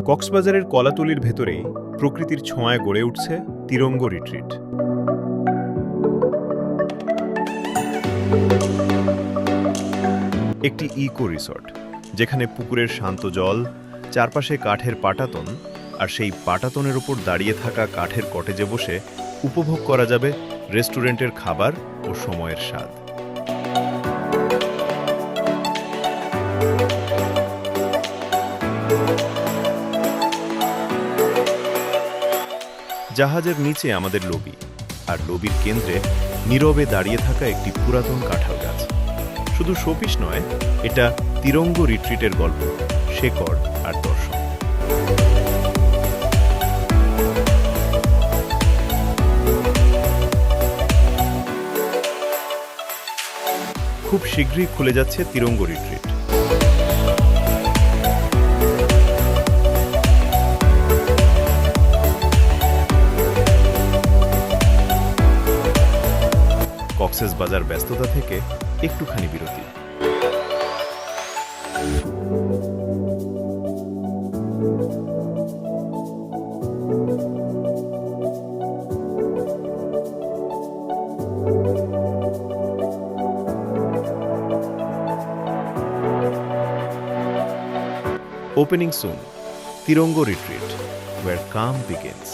কক্সবাজারের কলাতলির ভেতরেই প্রকৃতির ছোঁয়ায় গড়ে উঠছে তিরঙ্গ রিট্রিট। একটি ইকো রিসর্ট, যেখানে পুকুরের শান্ত জল, চারপাশে কাঠের পাটাতন, আর সেই পাটাতনের উপর দাঁড়িয়ে থাকা কাঠের কটেজে বসে উপভোগ করা যাবে রেস্টুরেন্টের খাবার ও সময়ের স্বাদ। জাহাজের নিচে আমাদের লবি, আর লবির কেন্দ্রে নীরবে দাঁড়িয়ে থাকা একটি পুরাতন কাঁঠাল গাছ। শুধু শোপিস নয়, এটা তিরঙ্গ রিট্রিটের গল্প, শেকড় আর দর্শন। খুব শীঘ্রই খুলে যাচ্ছে তিরঙ্গ রিট্রিট। কক্সবাজার ব্যস্ততা থেকে একটুখানি বিরতি। Opening soon, Tirongo Retreat, where calm begins.